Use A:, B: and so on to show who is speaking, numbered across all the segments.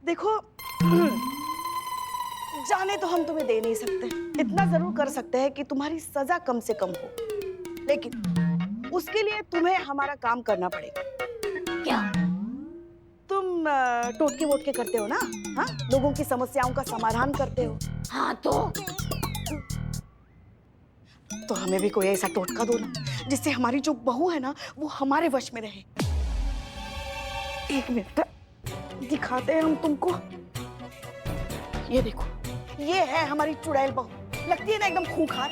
A: देखो, जाने तो हम तुम्हें दे नहीं सकते, इतना जरूर कर सकते हैं कि तुम्हारी सजा कम से कम हो, लेकिन उसके लिए तुम्हें हमारा काम करना पड़ेगा।
B: क्या?
A: तुम टोटके वोटके करते हो ना? हाँ, लोगों की समस्याओं का समाधान करते हो।
B: हाँ
A: तो हमें भी कोई ऐसा टोटका दो ना, जिससे हमारी जो बहू है ना वो हमारे वश में रहे। एक मिनट दिखाते हैं हम तुमको। ये देखो, ये है हमारी चुड़ैल बहू। लगती है ना एकदम खूंखार,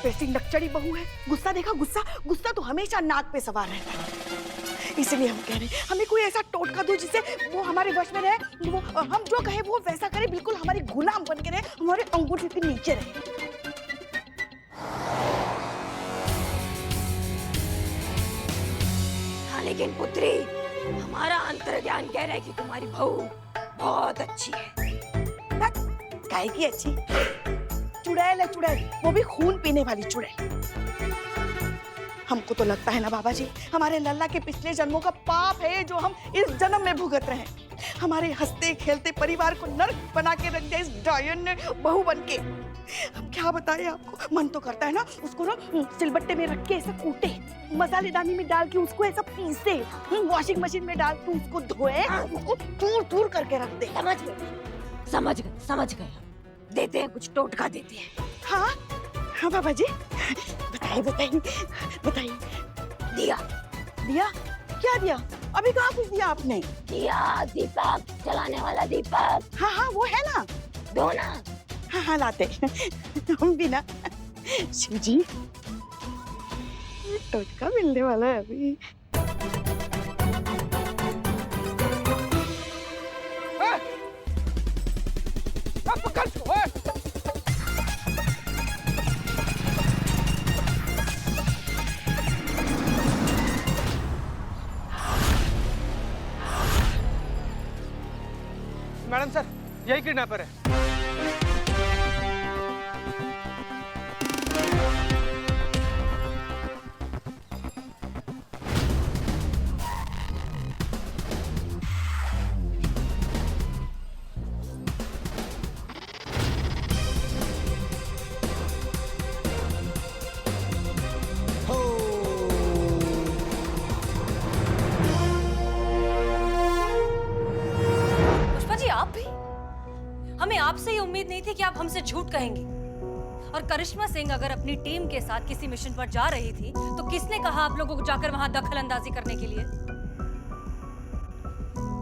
A: वैसी नकचड़ी बहू है। गुस्सा देखा? गुस्सा गुस्सा तो हमेशा नाक पे सवार रहता है। इसलिए हम कह रहे हैं हमें कोई ऐसा टोटका दो जिससे वो हमारे वश में रहे, वो हम जो कहे वो वैसा करे, बिल्कुल हमारी गुलाम बन के रहे, हमारे अंगूठे के नीचे रहे।
B: हाँ, लेकिन पुत्री, हमारा अंतर्ज्ञान कह रहा है कि तुम्हारी बहू बहुत अच्छी है।
A: काहे की अच्छी? चुड़ैल है चुड़ैल, वो भी खून पीने वाली चुड़ैल। हमको तो लगता है ना बाबा जी, हमारे लल्ला के पिछले जन्मों का पाप है जो हम इस जन्म में भुगत रहे हैं। हमारे हंसते खेलते परिवार को नर्क बना के रख दिया इस डायन ने बहू बन के। हम क्या बताएं आपको, मन तो करता है ना उसको ना सिलबट्टे में रख के ऐसा कूटे, मसालेदानी में डाल के उसको ऐसा पीसे, वॉशिंग मशीन में डाल के उसको धोए, उसको दूर दूर करके रख दे।
B: समझ गए। देते हैं, कुछ टोटका देते हैं।
A: हाँ हाँ बाबा जी, बताइए।
B: दिया।
A: दिया? क्या दिया? अभी कहाँ कुछ दिया आपने?
B: दिया, दीपक, जलाने वाला दीपक।
A: हाँ वो है ना,
B: दो ना।
A: हाँ लाते हम भी ना। शिव जी, टोटका मिलने वाला है अभी।
C: मैडम सर, यही किडनैपर है।
D: आप भी? हमें आपसे ये उम्मीद नहीं थी कि आप हमसे झूठ कहेंगे। और करिश्मा सिंह अगर अपनी टीम के साथ किसी मिशन पर जा रही थी तो किसने कहा आप लोगों को जाकर वहां दखल अंदाजी करने के लिए?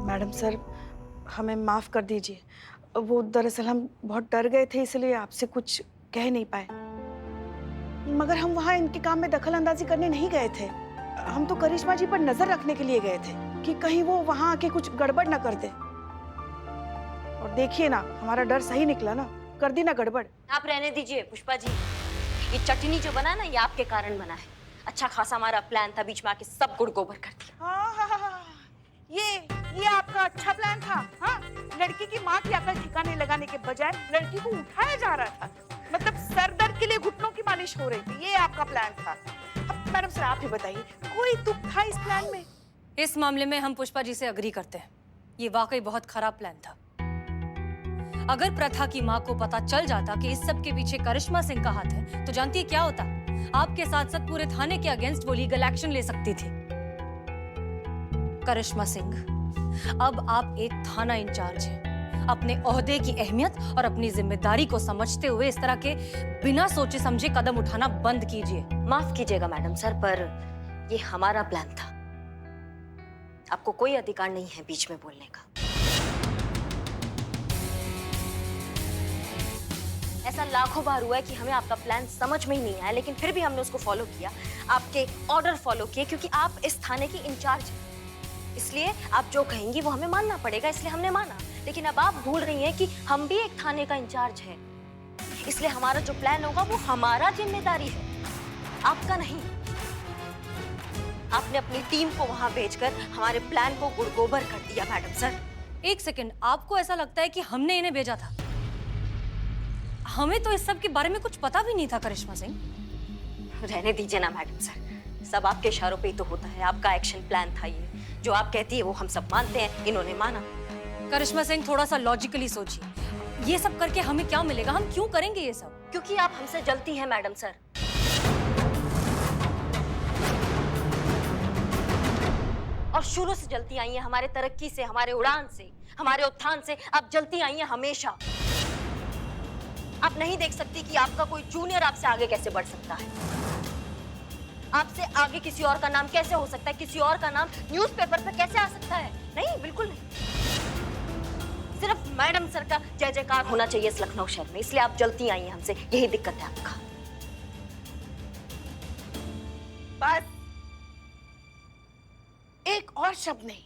A: मैडम सर, हमें माफ कर दीजिए। वो दरअसल हम बहुत डर गए थे, इसलिए आपसे कुछ कह नहीं पाए। मगर हम वहाँ इनके काम में दखल अंदाजी करने नहीं गए थे। हम तो करिश्मा जी पर नजर रखने के लिए गए थे कि कहीं वो वहाँ आके कुछ गड़बड़ ना कर दे। और देखिए ना, हमारा डर सही निकला ना, कर दी ना गड़बड़।
E: आप रहने दीजिए पुष्पा जी, ये चटनी जो बना ना ये आपके कारण बना है। अच्छा खासा हमारा प्लान था, बीच में आके सब गुड़ गोबर कर दिया।
A: हाँ, ये आपका अच्छा प्लान था। हाँ, लड़की की माँ की अकल ठिकाने लगाने के बजाय लड़की को उठाया जा रहा था, मतलब सर दर्द के लिए घुटनों की मालिश हो रही थी। ये आपका प्लान था। अब मैडम सर आप ही बताइए, कोई तुक था इस प्लान में?
D: इस मामले में हम पुष्पा जी से अग्री करते हैं। ये वाकई बहुत खराब प्लान था। अगर प्रथा की माँ को पता चल जाता कि इस सब के पीछे करिश्मा सिंह का हाथ है, तो जानती है क्या होता? आपके साथ साथ पूरे थाने के अगेंस्ट वो लीगल एक्शन ले सकती थी। करिश्मा सिंह, अब आप एक थाना इंचार्ज हैं। अपने ओहदे की अहमियत और अपनी जिम्मेदारी को समझते हुए इस तरह के बिना सोचे समझे कदम उठाना बंद कीजिए।
E: माफ कीजिएगा मैडम सर, पर ये हमारा प्लान था। आपको कोई अधिकार नहीं है बीच में बोलने का। ऐसा लाखों बार हुआ है कि हमें आपका प्लान समझ में ही नहीं आया, लेकिन फिर भी हमने उसको फॉलो किया, आपके ऑर्डर फॉलो किए, क्योंकि आप इस थाने की इंचार्ज हैं। इसलिए आप जो कहेंगी वो हमें मानना पड़ेगा, इसलिए हमने माना। लेकिन अब आप भूल रही हैं कि हम भी एक थाने का इंचार्ज है, इसलिए हमारा जो प्लान होगा वो हमारा जिम्मेदारी है, आपका नहीं। आपने अपनी टीम को वहां भेजकर हमारे प्लान को गुड़गोबर कर दिया मैडम सर।
D: एक सेकंड, आपको ऐसा लगता है कि हमने इन्हें भेजा था? हमें तो इस सब के बारे में कुछ पता भी नहीं था करिश्मा सिंह।
E: रहने दीजिए ना मैडम सर, सब आपके इशारों पे ही तो होता है। आपका एक्शन प्लान था ये, जो आप कहती है वो हम सब मानते हैं, इन्होंने माना।
D: करिश्मा सिंह, थोड़ा सा लॉजिकली सोचिए। ये सब करके हमें क्या मिलेगा? हम क्यों करेंगे ये सब?
E: क्योंकि आप हमसे जलती हैं मैडम सर। और शुरू से जलती आई हैं हमारे तरक्की से, हमारे उड़ान से, हमारे उत्थान से। आप जलती आई हैं हमेशा। आप नहीं देख सकती कि आपका कोई जूनियर आपसे आगे कैसे बढ़ सकता है? आपसे आगे किसी और का नाम कैसे हो सकता है? किसी और का नाम न्यूज़पेपर पे कैसे आ सकता है? नहीं, बिल्कुल नहीं। सिर्फ मैडम सर का जय जयकार होना चाहिए इस लखनऊ शहर में, इसलिए आप जलती आई हैं हमसे। यही दिक्कत है आपका।
A: बस एक और शब्द नहीं।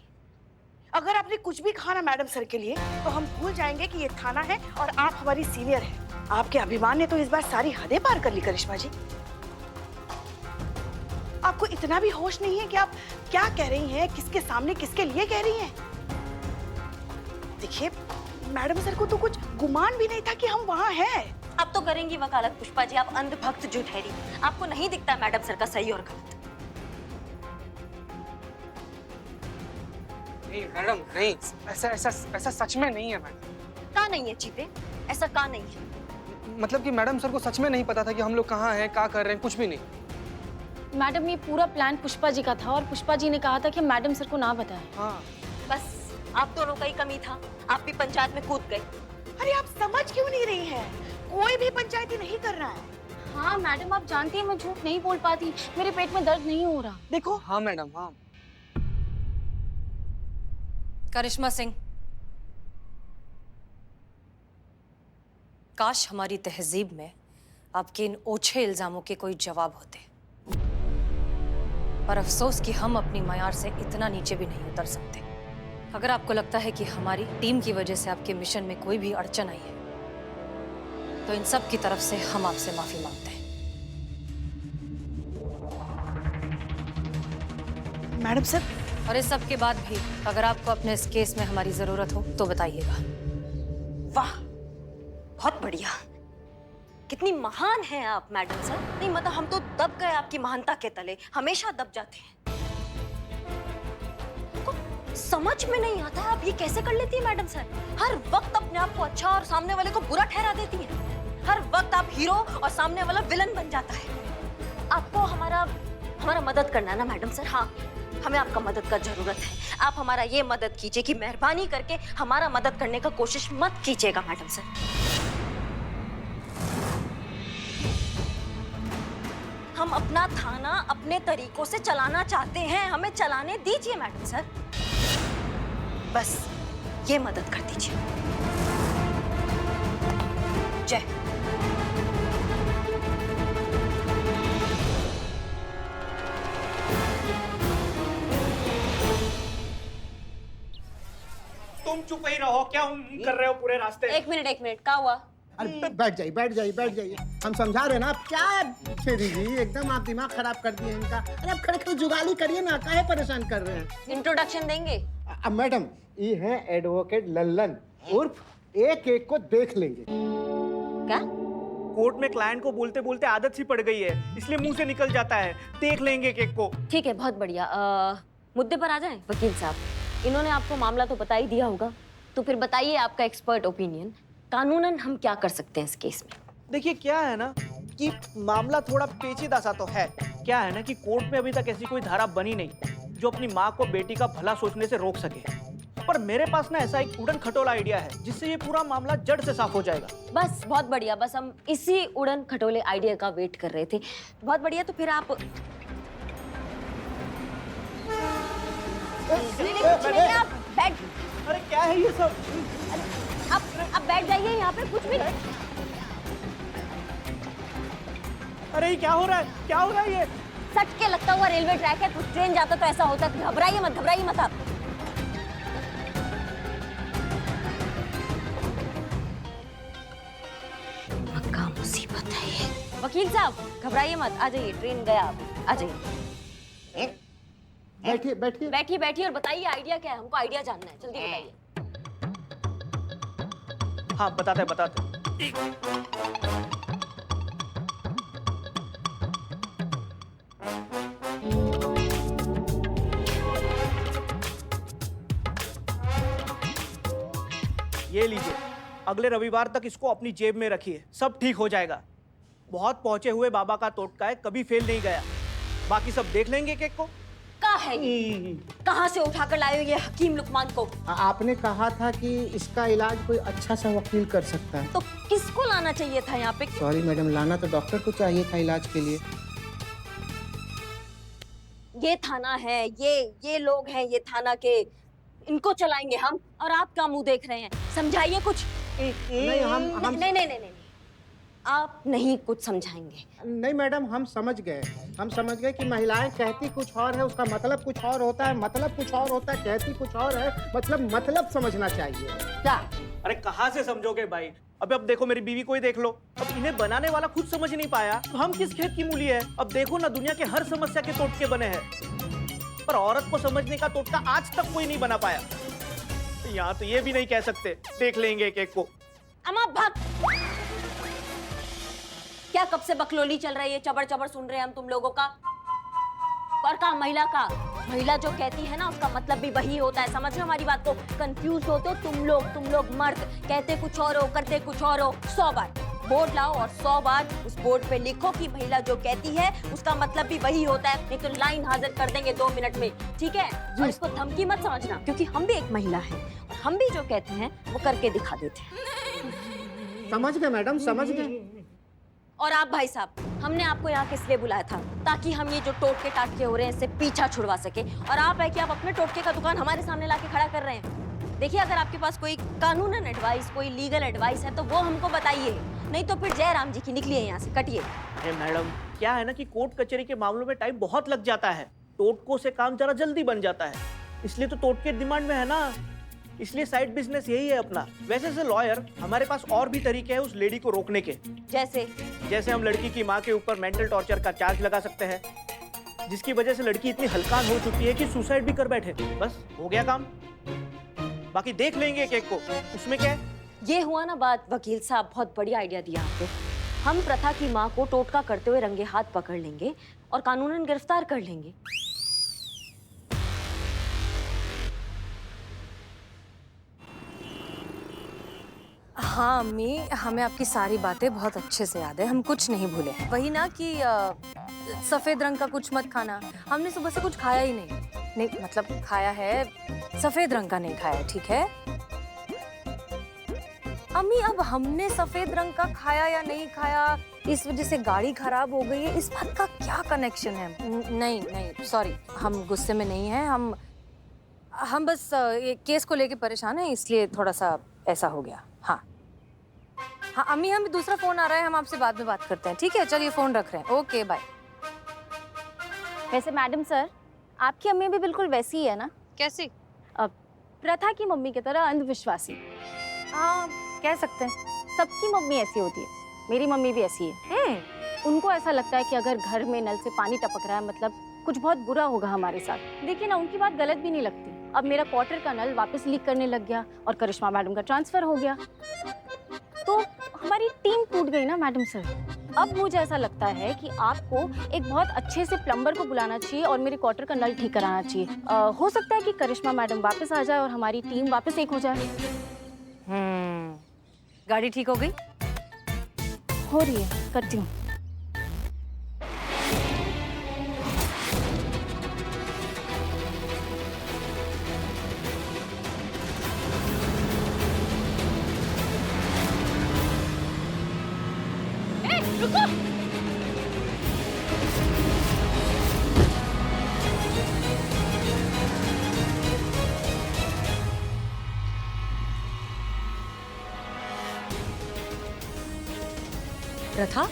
A: अगर आपने कुछ भी कहा ना मैडम सर के लिए, तो हम भूल जाएंगे कि ये थाना है और आप हमारी सीनियर हैं। आपके अभिमान ने तो इस बार सारी हदें पार कर ली करिश्मा जी। आपको इतना भी होश नहीं है कि आप क्या कह रही हैं, किसके सामने, किसके लिए कह रही हैं। देखिए, मैडम सर को तो कुछ गुमान भी नहीं था कि हम वहाँ हैं।
E: आप तो करेंगी वकालत पुष्पा जी, आप अंधभक्त जो ठहरी। आपको नहीं दिखता मैडम सर का सही और गलत।
C: नहीं मैडम, नहीं, ऐसा ऐसा ऐसा सच में नहीं है मैडम।
E: कहाँ नहीं है चीते? ऐसा कहाँ नहीं है?
C: मतलब कि मैडम सर को सच में नहीं पता था कि हम लोग कहाँ हैं, क्या कर रहे हैं, कुछ भी नहीं।
F: मैडम, ये पूरा प्लान पुष्पा जी का था और पुष्पा जी ने कहा था कि मैडम सर को ना बताएं।
C: हाँ,
E: बस आप दोनों का ही कमी था। आप भी पंचायत में कूद गए।
A: अरे आप समझ क्यों नहीं रही हैं? कोई भी पंचायती नहीं कर रहा है।
F: हाँ मैडम, आप जानती हैं मैं झूठ नहीं बोल पाती। मेरे पेट में दर्द नहीं हो रहा।
A: देखो,
C: हाँ मैडम, हाँ।
D: करिश्मा सिंह, काश हमारी तहजीब में आपके इन ओछे इल्जामों के कोई जवाब होते। पर अफसोस कि हम अपनी मयार से इतना नीचे भी नहीं उतर सकते। अगर आपको लगता है कि हमारी टीम की वजह से आपके मिशन में कोई भी अड़चन आई है, तो इन सब की तरफ से हम आपसे माफी मांगते हैं।
A: मैडम सर,
D: और इस सब के बाद भी अगर आपको अपने इस केस में हमारी जरूरत हो तो बताइएगा।
E: वाह, बहुत बढ़िया। कितनी महान हैं आप मैडम सर। नहीं मतलब हम तो दब गए आपकी महानता के तले। हमेशा दब जाते हैं। को समझ में नहीं आता है आप ये कैसे कर लेती है मैडम सर। हर वक्त अपने आप को अच्छा और सामने वाले को बुरा ठहरा देती हैं। हर वक्त आप हीरो और सामने वाला विलन बन जाता है। आपको हमारा मदद करना है ना मैडम सर? हाँ, हमें आपका मदद का जरूरत है। आप हमारा ये मदद कीजिए कि मेहरबानी करके हमारा मदद करने का कोशिश मत कीजिएगा मैडम सर। हम अपना थाना अपने तरीकों से चलाना चाहते हैं। हमें चलाने दीजिए मैडम सर। बस ये मदद कर दीजिए। जय।
G: तुम चुप ही रहो। क्या कर रहे हो पूरे रास्ते?
E: एक मिनट, क्या हुआ?
H: अरे बैठ जाइए, बैठ जाइए, बैठ जाइए। हम समझा रहे हैं ना। आप क्या फेरी जी, एकदम आप दिमाग खराब कर दिए इनका। अरे आप खड़े खड़े जुगाली करिए ना, काहे परेशान कर रहे हैं?
E: इंट्रोडक्शन देंगे?
H: अब मैडम, ये है एडवोकेट लल्लन, उर्फ एक एक को देख लेंगे।
E: क्या?
G: कोर्ट में क्लाइंट को बोलते बोलते आदत सी पड़ गई है, इसलिए मुंह से निकल जाता है। देख लेंगे केक को।
E: ठीक है, बहुत बढ़िया। मुद्दे पर आ जाएं वकील साहब। इन्होंने आपको मामला तो बता ही दिया होगा, तो फिर बताइए आपका एक्सपर्ट ओपिनियन। कानूनन हम क्या कर सकते हैं इस केस में?
G: देखिए, क्या है ना कि मामला थोड़ा पेचीदा सा तो है। क्या है ना कि कोर्ट में अभी तक ऐसी कोई धारा बनी नहीं जो अपनी माँ को बेटी का भला सोचने से रोक सके। पर मेरे पास ना ऐसा एक उड़न खटोला आइडिया है जिससे ये पूरा मामला जड़ से साफ हो जाएगा।
E: बस बहुत बढ़िया। बस हम इसी उड़न खटोले आइडिया का वेट कर रहे थे। बहुत बढ़िया। तो फिर आप नहीं, आप बैठ।
G: अरे क्या है ये सब?
E: आप बैठ जाइए यहाँ पे। कुछ भी नहीं।
G: अरे ये क्या हो रहा है? क्या हो रहा है ये?
E: सट के लगता हुआ रेलवे ट्रैक है। कुछ ट्रेन जाता तो ऐसा होता। घबराइए मत, घबराइए मत आप। पक्का मुसीबत है ये। वकील साहब घबराइए मत, आ जाइए। ट्रेन गया, आप आ जाइए।
H: बैठिए, बैठिए।
E: बैठिए बैठिए और बताइए आइडिया क्या है। हमको आइडिया जानना है, जल्दी बताइए।
G: हाँ, बताते। ये लीजिए, अगले रविवार तक इसको अपनी जेब में रखिए, सब ठीक हो जाएगा। बहुत पहुंचे हुए बाबा का टोटका है, कभी फेल नहीं गया। बाकी सब देख लेंगे केक को।
E: कहाँ है ये? कहाँ से उठाकर लाए हो ये हकीम लुकमान को?
H: आपने कहा था कि इसका इलाज कोई अच्छा सा वकील कर सकता है।
E: तो किसको लाना चाहिए था यहाँ पे?
H: सॉरी मैडम, लाना तो डॉक्टर को चाहिए था इलाज के लिए।
E: ये थाना है, ये लोग हैं ये थाना के, इनको चलाएंगे हम, और आप क्या मुंह देख रहे हैं? समझाइए कुछ।
H: नहीं हम
E: नहीं, आप नहीं कुछ समझाएंगे।
H: नहीं मैडम, हम समझ गए कि महिलाएं कहती कुछ और है, उसका मतलब कुछ और होता है, मतलब कुछ और होता है, कहती कुछ और है, मतलब समझना चाहिए।
E: क्या?
G: अरे कहाँ से समझोगे भाई? अब देखो मेरी बीवी को ही देख लो। अब इन्हें बनाने वाला खुद समझ नहीं पाया तो हम किस खेत की मूली है? अब देखो ना, दुनिया के हर समस्या के टोटके बने हैं, पर औरत को समझने का टोटका आज तक कोई नहीं बना पाया। यहाँ तो ये भी नहीं कह सकते देख लेंगे केक को।
E: अम्मा भाग! क्या कब से बकलोली चल रही है? चबड़ चबड़ सुन रहे हैं हम तुम लोगों का। और का महिला जो कहती है ना, उसका मतलब भी वही होता है। समझ रहे हो हमारी बात को? कंफ्यूज होते हो तुम लोग मर्द, कहते कुछ और हो, करते कुछ और हो। 100 बार बोर्ड लाओ और 100 बार उस बोर्ड पे लिखो कि महिला जो कहती है उसका मतलब भी वही होता है, नहीं तो लाइन हाजिर कर देंगे 2 मिनट में, ठीक है? और इसको धमकी मत समझना, क्योंकि हम भी एक महिला है, हम भी जो कहते हैं वो करके दिखा देते हैं।
H: समझ गए मैडम, समझ गए।
E: और आप भाई साहब, हमने आपको यहाँ किस लिए बुलाया था? ताकि हम ये जो टोटके टाटके हो रहे हैं इससे पीछा छुड़वा सके। और आप है कि आप अपने टोटके का दुकान हमारे सामने लाके खड़ा कर रहे हैं। देखिए, अगर आपके पास कोई कानूनन एडवाइस, कोई लीगल एडवाइस है तो वो हमको बताइए, नहीं तो फिर जय राम जी की निकलिए यहाँ से, कटिए।
G: अरे मैडम, क्या है ना कि कोर्ट कचहरी के मामलों में टाइम बहुत लग जाता है, टोटकों से काम जरा जल्दी बन जाता है, इसलिए तो टोटके डिमांड में है ना, इसलिए साइड बिजनेस यही है अपना। वैसे से लॉयर, हमारे पास और भी तरीके हैं उस लेडी को रोकने के।
E: जैसे
G: हम लड़की की माँ के ऊपर मेंटल टॉर्चर का चार्ज लगा सकते हैं, जिसकी वजह से लड़की इतनी हल्कान हो चुकी है कि सुसाइड भी कर बैठे। बस हो गया काम। बाकी देख लेंगे केक को, उसमें क्या है?
E: ये हुआ ना बात। वकील साहब, बहुत बढ़िया आइडिया दिया आपको। हम प्रथा की माँ को टोटका करते हुए रंगे हाथ पकड़ लेंगे और कानूनन गिरफ्तार कर लेंगे।
D: हाँ अम्मी, हमें आपकी सारी बातें बहुत अच्छे से याद है, हम कुछ नहीं भूले। वही ना कि सफेद रंग का कुछ मत खाना। हमने सुबह से कुछ खाया ही नहीं, मतलब खाया है, सफेद रंग का नहीं खाया, ठीक है अम्मी? अब हमने सफेद रंग का खाया या नहीं खाया, इस वजह से गाड़ी खराब हो गई है, इस बात का क्या कनेक्शन है? नहीं सॉरी, हम गुस्से में नहीं हैं, हम बस ये केस को लेके परेशान हैं, इसलिए थोड़ा सा ऐसा हो गया। हाँ अम्मी, हमें दूसरा फोन आ रहा है, हम आपसे बाद में बात करते हैं, ठीक है? चलिए फोन रख रहे हैं, ओके बाय।
F: वैसे मैडम सर, आपकी अम्मी भी बिल्कुल वैसी ही है ना?
D: कैसी?
F: प्रथा की मम्मी की तरह अंधविश्वासी।
D: हाँ, कह सकते हैं।
F: सबकी मम्मी ऐसी होती है, मेरी मम्मी भी ऐसी है। उनको ऐसा लगता है कि अगर घर में नल से पानी टपक रहा है मतलब कुछ बहुत बुरा होगा हमारे साथ। देखिए ना, उनकी बात गलत भी नहीं लगती। अब मेरा क्वार्टर का नल वापस लीक करने लग गया और करिश्मा मैडम का ट्रांसफर हो गया, तो हमारी टीम टूट गई ना मैडम सर। अब मुझे ऐसा लगता है कि आपको एक बहुत अच्छे से प्लम्बर को बुलाना चाहिए और मेरे क्वार्टर का नल ठीक कराना चाहिए। हो सकता है कि करिश्मा मैडम वापस आ जाए और हमारी टीम वापस एक हो जाए।
D: गाड़ी ठीक हो गई?
F: हो रही है, करती हूँ।
E: रुको!
D: प्रथा?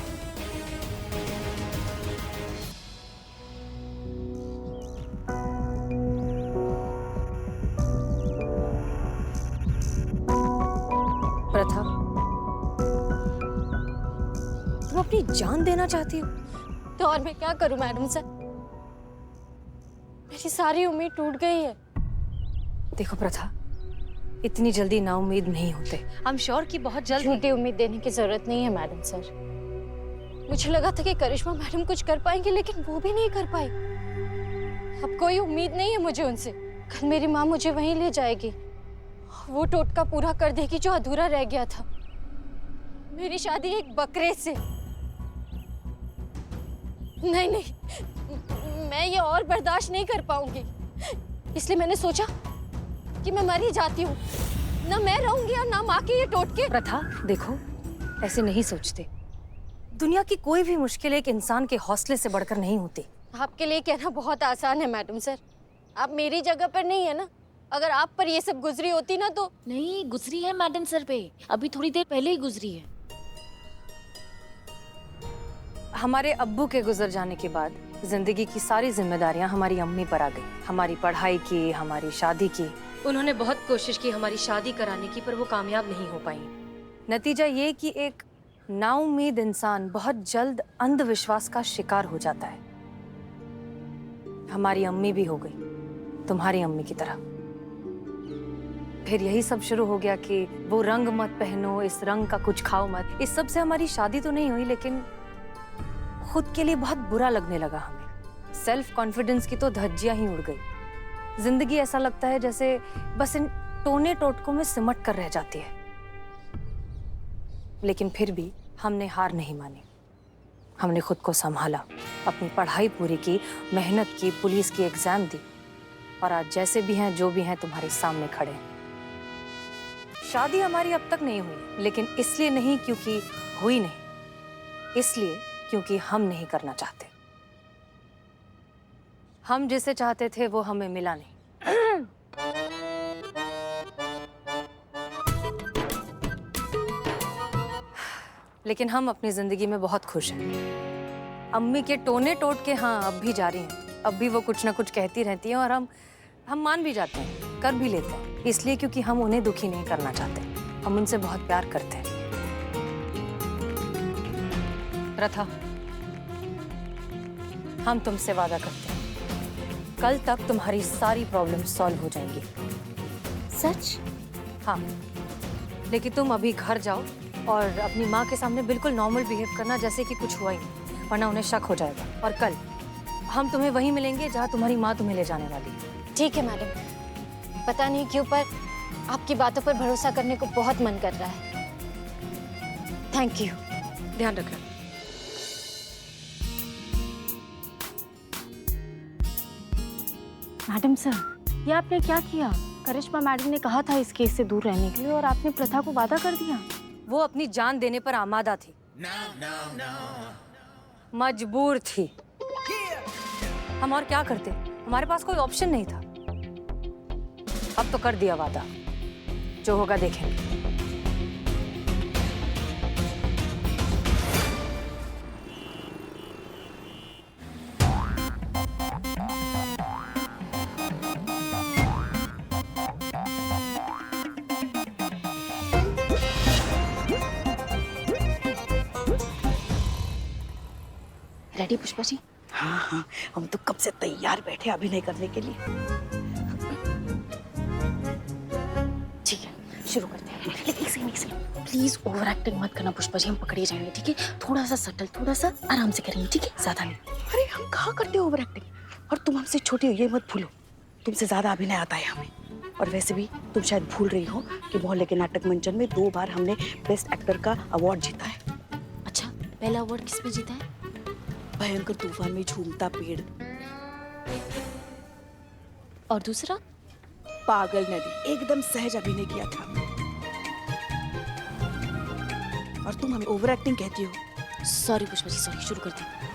D: प्रथा, तुम अपनी जान देना चाहती हो?
F: तो और मैं क्या करूं मैडम सर, मेरी सारी उम्मीद टूट गई है।
D: देखो प्रथा, इतनी जल्दी ना उम्मीद नहीं होते। आई एम श्योर कि बहुत जल्द।
F: झूठी उम्मीद देने की जरूरत नहीं है मैडम सर। मुझे लगा था कि करिश्मा मैडम कुछ कर पाएंगे, लेकिन वो भी नहीं कर पाई। अब कोई उम्मीद नहीं है मुझे उनसे। कल मेरी माँ मुझे वहीं ले जाएगी वो टोटका पूरा कर देगी जो अधूरा रह गया था। मेरी शादी एक बकरे से। नहीं नहीं, मैं ये और बर्दाश्त नहीं कर पाऊंगी। इसलिए मैंने सोचा कि मैं मर ही जाती हूँ। ना मैं रहूंगी और ना माँ के ये टोटके।
D: प्रथा, देखो, ऐसे नहीं सोचते। दुनिया की कोई भी मुश्किल एक इंसान के हौसले से बढ़कर नहीं होती।
F: आपके लिए कहना बहुत आसान है मैडम सर। आप मेरी जगह पर नहीं है ना। अगर आप पर ये सब गुजरी होती ना तो।
I: नहीं गुजरी है मैडम सर पे, अभी थोड़ी देर पहले ही गुजरी है।
D: हमारे अब्बू के गुजर जाने के बाद जिंदगी की सारी जिम्मेदारियां हमारी अम्मी पर आ गई। हमारी पढ़ाई की, हमारी शादी की। उन्होंने बहुत कोशिश की हमारी शादी कराने की, पर वो कामयाब नहीं हो पाई। नतीजा ये कि एक नाउम्मीद इंसान बहुत जल्द अंधविश्वास का शिकार हो जाता है। हमारी अम्मी भी हो गई तुम्हारी अम्मी की तरह। फिर यही सब शुरू हो गया कि वो रंग मत पहनो, इस रंग का कुछ खाओ मत। इस सब से हमारी शादी तो नहीं हुई, लेकिन खुद के लिए बहुत बुरा लगने लगा हमें। सेल्फ कॉन्फिडेंस की तो धज्जियां ही उड़ गई। जिंदगी ऐसा लगता है जैसे बस इन टोने टोटकों में सिमट कर रह जाती है। लेकिन फिर भी हमने हार नहीं मानी। हमने खुद को संभाला, अपनी पढ़ाई पूरी की, मेहनत की, पुलिस की एग्जाम दी, और आज जैसे भी हैं, जो भी हैं, तुम्हारे सामने खड़े हैं। शादी हमारी अब तक नहीं हुई, लेकिन इसलिए नहीं क्योंकि हुई नहीं, इसलिए क्योंकि हम नहीं करना चाहते। हम जिसे चाहते थे वो हमें मिला नहीं। लेकिन हम अपनी जिंदगी में बहुत खुश हैं। अम्मी के टोने टोट के हाँ अब भी जारी हैं। अब भी वो कुछ ना कुछ कहती रहती हैं और हम मान भी जाते हैं, कर भी लेते हैं, इसलिए क्योंकि हम उन्हें दुखी नहीं करना चाहते। हम उनसे बहुत प्यार करते हैं। प्रथा, हम तुमसे वादा करते हैं, कल तक तुम्हारी सारी प्रॉब्लम सॉल्व हो जाएंगी।
I: सच?
D: हाँ, लेकिन तुम अभी घर जाओ और अपनी माँ के सामने बिल्कुल नॉर्मल बिहेव करना, जैसे कि कुछ हुआ ही नहीं, वरना उन्हें शक हो जाएगा। और कल हम तुम्हें वहीं मिलेंगे जहाँ तुम्हारी माँ तुम्हें ले जाने वाली है।
F: ठीक है मैडम। पता नहीं क्यों पर आपकी बातों पर भरोसा करने को बहुत मन कर रहा है। Thank you.
D: ध्यान रखना।
F: मैडम सर, ये आपने क्या किया? करिश्मा मैडम ने कहा था इस केस से दूर रहने के लिए, और आपने प्रथा को वादा कर दिया।
D: वो अपनी जान देने पर आमादा थी। मजबूर थी। हम और क्या करते? हमारे पास कोई ऑप्शन नहीं था। अब तो कर दिया वादा, जो होगा देखेंगे।
I: रेडी पुष्पा जी?
A: हाँ हाँ, हम तो कब से तैयार बैठे अभिनय करने के लिए।
I: ठीक है, शुरू करते हैं। लेकिन एक सेकंड, प्लीज ओवर एक्टिंग मत करना पुष्पा जी, हम पकड़े जाएंगे। ठीक है, थोड़ा सा सटल, थोड़ा सा आराम से करेंगे। ठीक है, ज्यादा नहीं।
A: अरे हम कहाँ करते ओवर एक्टिंग, और तुम हमसे छोटी हो ये मत भूलो। तुमसे ज्यादा अभिनय आता है हमें। और वैसे भी तुम शायद भूल रही हो कि मोहल्ले के नाटक मंचन में 2 बार हमने बेस्ट एक्टर का अवार्ड जीता है।
I: अच्छा, पहला अवार्ड किस पे जीता है?
A: भयंकर तूफान में झूमता पेड़।
I: और दूसरा?
A: पागल नदी। एकदम सहज अभिनय किया था। और तुम हमें ओवर एक्टिंग कहती हो।
I: Sorry Pushpa ji, sorry. शुरू करते हैं।